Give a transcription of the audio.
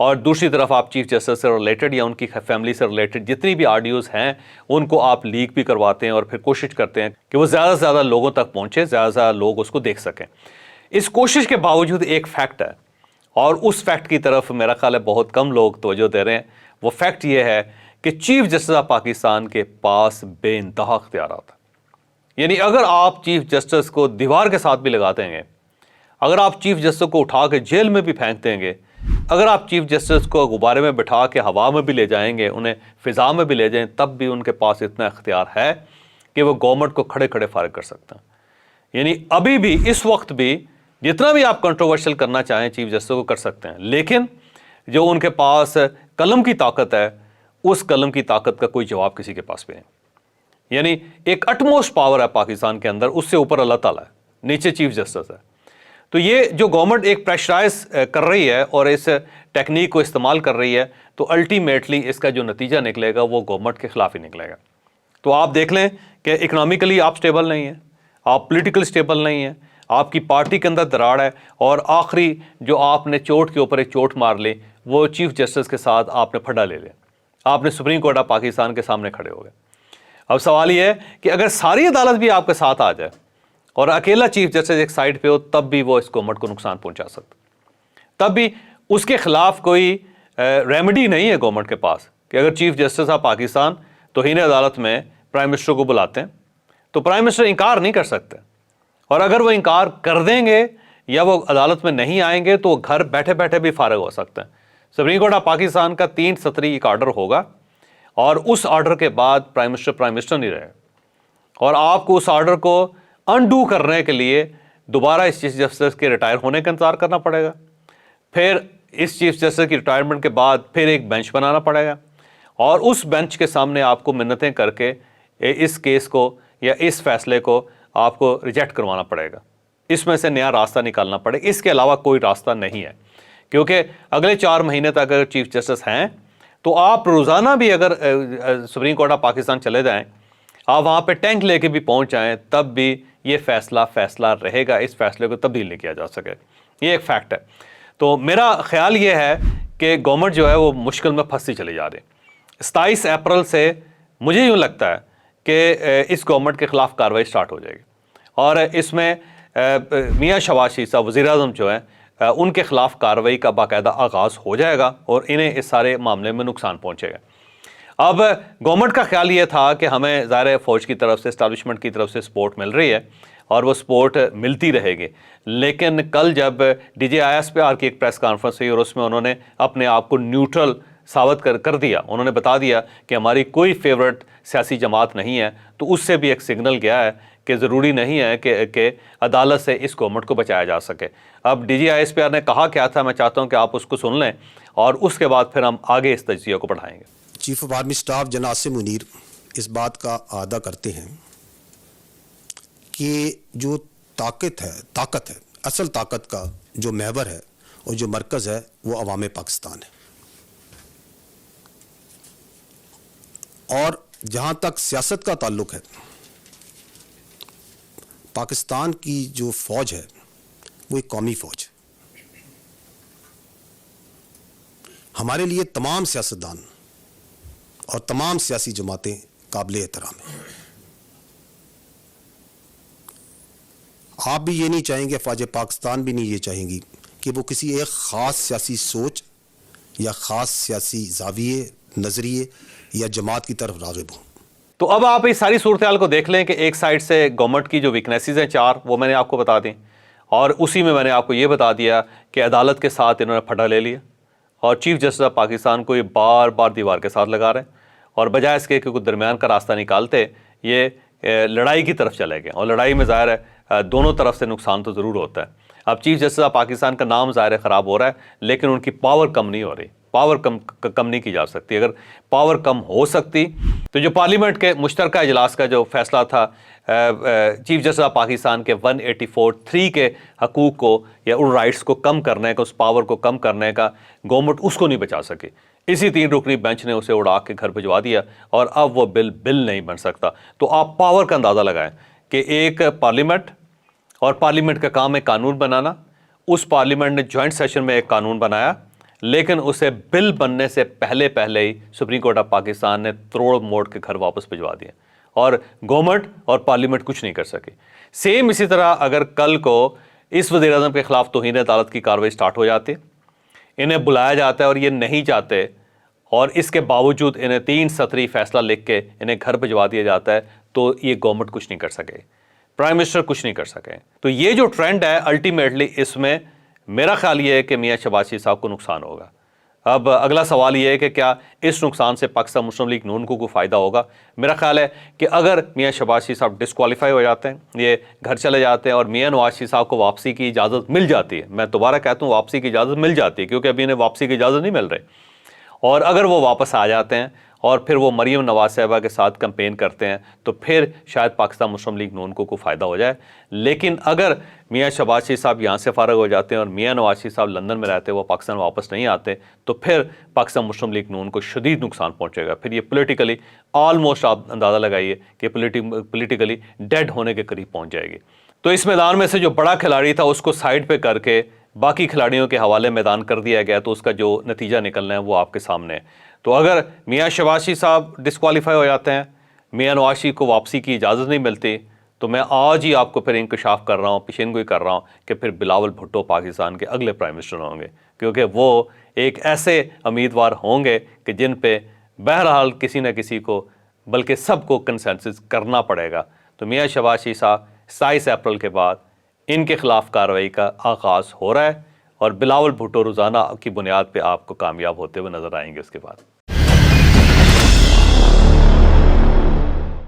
اور دوسری طرف آپ چیف جسٹس سے ریلیٹڈ یا ان کی فیملی سے ریلیٹڈ جتنی بھی آڈیوز ہیں ان کو آپ لیک بھی کرواتے ہیں اور پھر کوشش کرتے ہیں کہ وہ زیادہ سے زیادہ لوگوں تک پہنچے، زیادہ سے زیادہ لوگ اس کو دیکھ سکیں۔ اس کوشش کے باوجود ایک فیکٹ ہے، اور اس فیکٹ کی طرف میرا خیال ہے بہت کم لوگ توجہ دے رہے ہیں۔ وہ فیکٹ یہ ہے کہ چیف جسٹس آف پاکستان کے پاس بے انتہا اختیارات ہیں۔ یعنی اگر آپ چیف جسٹس کو دیوار کے ساتھ بھی لگا دیں گے، اگر آپ چیف جسٹس کو اٹھا کے جیل میں بھی پھینک دیں گے، اگر آپ چیف جسٹس کو غبارے میں بٹھا کے ہوا میں بھی لے جائیں گے، انہیں فضا میں بھی لے جائیں، تب بھی ان کے پاس اتنا اختیار ہے کہ وہ گورنمنٹ کو کھڑے کھڑے فارغ کر سکتے ہیں۔ یعنی ابھی بھی اس وقت بھی جتنا بھی آپ کنٹروورشل کرنا چاہیں چیف جسٹس کو کر سکتے ہیں، لیکن جو ان کے پاس قلم کی طاقت ہے، اس قلم کی طاقت کا کوئی جواب کسی کے پاس بھی نہیں۔ یعنی ایک اٹموسٹ پاور ہے پاکستان کے اندر، اس سے اوپر اللہ تعالیٰ ہے، نیچے چیف جسٹس ہے۔ تو یہ جو گورنمنٹ ایک پریشرائز کر رہی ہے اور اس ٹیکنیک کو استعمال کر رہی ہے، تو الٹیمیٹلی اس کا جو نتیجہ نکلے گا وہ گورنمنٹ کے خلاف ہی نکلے گا۔ تو آپ دیکھ لیں کہ اکنامکلی آپ سٹیبل نہیں ہیں، آپ پولیٹیکل سٹیبل نہیں ہیں، آپ کی پارٹی کے اندر دراڑ ہے، اور آخری جو آپ نے چوٹ کے اوپر ایک چوٹ مار لی وہ چیف جسٹس کے ساتھ آپ نے پھڈا لے لیا، آپ نے سپریم کورٹ آف پاکستان کے سامنے کھڑے ہو گئے۔ اب سوال یہ ہے کہ اگر ساری عدالت بھی آپ کے ساتھ آ جائے اور اکیلا چیف جسٹس ایک سائڈ پہ ہو، تب بھی وہ اس گورنمنٹ کو نقصان پہنچا سکتا، تب بھی اس کے خلاف کوئی ریمیڈی نہیں ہے گورنمنٹ کے پاس کہ اگر چیف جسٹس آف پاکستان توہین عدالت میں پرائم منسٹر کو بلاتے ہیں تو پرائم منسٹر انکار نہیں کر سکتے، اور اگر وہ انکار کر دیں گے یا وہ عدالت میں نہیں آئیں گے تو وہ گھر بیٹھے بیٹھے بھی فارغ ہو سکتے ہیں۔ سپریم کورٹ آف پاکستان کا 3 سطری ایک آرڈر ہوگا، اور اس آرڈر کے بعد پرائم منسٹر نہیں رہے، اور آپ کو اس آرڈر کو انڈو کرنے کے لیے دوبارہ اس چیف جسٹس کے ریٹائر ہونے کا انتظار کرنا پڑے گا، پھر اس چیف جسٹس کی ریٹائرمنٹ کے بعد پھر ایک بینچ بنانا پڑے گا، اور اس بینچ کے سامنے آپ کو منتیں کر کے اس کیس کو یا اس فیصلے کو آپ کو ریجیکٹ کروانا پڑے گا، اس میں سے نیا راستہ نکالنا پڑے گا۔ اس کے علاوہ کوئی راستہ نہیں ہے، کیونکہ اگلے 4 مہینے تک اگر چیف جسٹس ہیں تو آپ روزانہ بھی اگر سپریم کورٹ آف پاکستان چلے جائیں، آپ وہاں پہ ٹینک لے کے بھی پہنچ جائیں، تب بھی یہ فیصلہ رہے گا، اس فیصلے کو تبدیل نہیں کیا جا سکے۔ یہ ایک فیکٹ ہے۔ تو میرا خیال یہ ہے کہ گورنمنٹ جو ہے وہ مشکل میں پھنستی چلی جا رہی ہے۔ 27 اپریل سے مجھے یوں لگتا ہے کہ اس گورنمنٹ کے خلاف کارروائی سٹارٹ ہو جائے گی، اور اس میں میاں شہباز شریف صاحب وزیر اعظم جو ہیں ان کے خلاف کارروائی کا باقاعدہ آغاز ہو جائے گا، اور انہیں اس سارے معاملے میں نقصان پہنچے گا۔ اب گورنمنٹ کا خیال یہ تھا کہ ہمیں ظاہر فوج کی طرف سے، اسٹیبلشمنٹ کی طرف سے سپورٹ مل رہی ہے، اور وہ سپورٹ ملتی رہے گی، لیکن کل جب D G I S P R کی ایک پریس کانفرنس ہوئی اور اس میں انہوں نے اپنے آپ کو نیوٹرل ثابت کر دیا، انہوں نے بتا دیا کہ ہماری کوئی فیورٹ سیاسی جماعت نہیں ہے، تو اس سے بھی ایک سگنل گیا ہے کہ ضروری نہیں ہے کہ عدالت سے اس گورنمنٹ کو بچایا جا سکے۔ اب D G I S P R نے کہا کیا تھا، میں چاہتا ہوں کہ آپ اس کو سن لیں، اور اس کے بعد پھر ہم آگے اس تجزیے کو بڑھائیں گے۔ چیف آف آرمی اسٹاف جناب عاصم منیر اس بات کا اعادہ کرتے ہیں کہ جو طاقت ہے، اصل طاقت کا جو محور ہے اور جو مرکز ہے وہ عوام پاکستان ہے، اور جہاں تک سیاست کا تعلق ہے، پاکستان کی جو فوج ہے وہ ایک قومی فوج ہے۔ ہمارے لیے تمام سیاستدان اور تمام سیاسی جماعتیں قابل احترام ہیں۔ آپ بھی یہ نہیں چاہیں گے، فوج پاکستان بھی نہیں یہ چاہیں گی کہ وہ کسی ایک خاص سیاسی سوچ یا خاص سیاسی زاویے، نظریے یا جماعت کی طرف راغب ہوں۔ تو اب آپ اس ساری صورتحال کو دیکھ لیں کہ ایک سائڈ سے گورنمنٹ کی جو ویکنیسز ہیں 4، وہ میں نے آپ کو بتا دیں، اور اسی میں نے آپ کو یہ بتا دیا کہ عدالت کے ساتھ انہوں نے پھڈا لے لیا، اور چیف جسٹس آف پاکستان کو یہ بار بار دیوار کے ساتھ لگا رہے ہیں، اور بجائے اس کے کہ کوئی درمیان کا راستہ نکالتے، یہ لڑائی کی طرف چلے گئے، اور لڑائی میں ظاہر ہے دونوں طرف سے نقصان تو ضرور ہوتا ہے۔ اب چیف جسٹس آف پاکستان کا نام ظاہر خراب ہو رہا ہے، لیکن ان کی پاور کم نہیں ہو رہی، پاور کم نہیں کی جا سکتی۔ اگر پاور کم ہو سکتی تو جو پارلیمنٹ کے مشترکہ اجلاس کا جو فیصلہ تھا چیف جسٹس آف پاکستان کے 184(3) کے حقوق کو یا ان رائٹس کو کم کرنے کا، اس پاور کو کم کرنے کا، گورنمنٹ اس کو نہیں بچا سکی۔ اسی 3 رکنی بینچ نے اسے اڑا کے گھر بھجوا دیا، اور اب وہ بل نہیں بن سکتا۔ تو آپ پاور کا اندازہ لگائیں کہ ایک پارلیمنٹ، اور پارلیمنٹ کا کام ہے قانون بنانا، اس پارلیمنٹ نے جوائنٹ سیشن میں ایک قانون بنایا لیکن اسے بل بننے سے پہلے پہلے ہی سپریم کورٹ آف پاکستان نے توڑ موڑ کے گھر واپس بھجوا دیا اور گورنمنٹ اور پارلیمنٹ کچھ نہیں کر سکی. سیم اسی طرح اگر کل کو اس وزیر اعظم کے خلاف توہین عدالت کی کارروائی سٹارٹ ہو جاتی، انہیں بلایا جاتا ہے اور یہ نہیں چاہتے اور اس کے باوجود انہیں 3 سطری فیصلہ لکھ کے انہیں گھر بھجوا دیا جاتا ہے، تو یہ گورنمنٹ کچھ نہیں کر سکے، پرائم منسٹر کچھ نہیں کر سکے. تو یہ جو ٹرینڈ ہے الٹیمیٹلی اس میں میرا خیال یہ ہے کہ میاں شہباز شریف صاحب کو نقصان ہوگا. اب اگلا سوال یہ ہے کہ کیا اس نقصان سے پاکستان مسلم لیگ نون کو کوئی فائدہ ہوگا؟ میرا خیال ہے کہ اگر میاں شہباز شریف صاحب ڈسکوالیفائی ہو جاتے ہیں، یہ گھر چلے جاتے ہیں اور میاں نواز شریف صاحب کو واپسی کی اجازت مل جاتی ہے، میں دوبارہ کہتا ہوں واپسی کی اجازت مل جاتی ہے کیونکہ ابھی انہیں واپسی کی اجازت نہیں مل رہی، اور اگر وہ واپس آ جاتے ہیں اور پھر وہ مریم نواز صاحبہ کے ساتھ کمپین کرتے ہیں تو پھر شاید پاکستان مسلم لیگ نون کو کوئی فائدہ ہو جائے. لیکن اگر میاں شہباز شریف صاحب یہاں سے فارغ ہو جاتے ہیں اور میاں نواز شریف صاحب لندن میں رہتے ہیں، وہ پاکستان واپس نہیں آتے، تو پھر پاکستان مسلم لیگ نون کو شدید نقصان پہنچے گا. پھر یہ پولیٹیکلی آلموسٹ آپ اندازہ لگائیے کہ پولیٹیکلی ڈیڈ ہونے کے قریب پہنچ جائے گی. تو اس میدان میں سے جو بڑا کھلاڑی تھا اس کو سائڈ پہ کر کے باقی کھلاڑیوں کے حوالے میدان کر دیا گیا، تو اس کا جو نتیجہ نکلنا ہے وہ آپ کے سامنے ہے. تو اگر میاں شہباز شریف صاحب ڈسکوالیفائی ہو جاتے ہیں، میاں نواز شریف کو واپسی کی اجازت نہیں ملتی، تو میں آج ہی آپ کو پھر انکشاف کر رہا ہوں، پیشین گوئی کر رہا ہوں کہ پھر بلاول بھٹو پاکستان کے اگلے پرائم منسٹر ہوں گے، کیونکہ وہ ایک ایسے امیدوار ہوں گے کہ جن پہ بہرحال کسی نہ کسی کو بلکہ سب کو کنسنسس کرنا پڑے گا. تو میاں شہباز شریف صاحب 27 اپریل کے بعد ان کے خلاف کارروائی کا آغاز ہو رہا ہے، اور بلاول بھٹو روزانہ کی بنیاد پہ آپ کو کامیاب ہوتے ہوئے نظر آئیں گے اس کے بعد.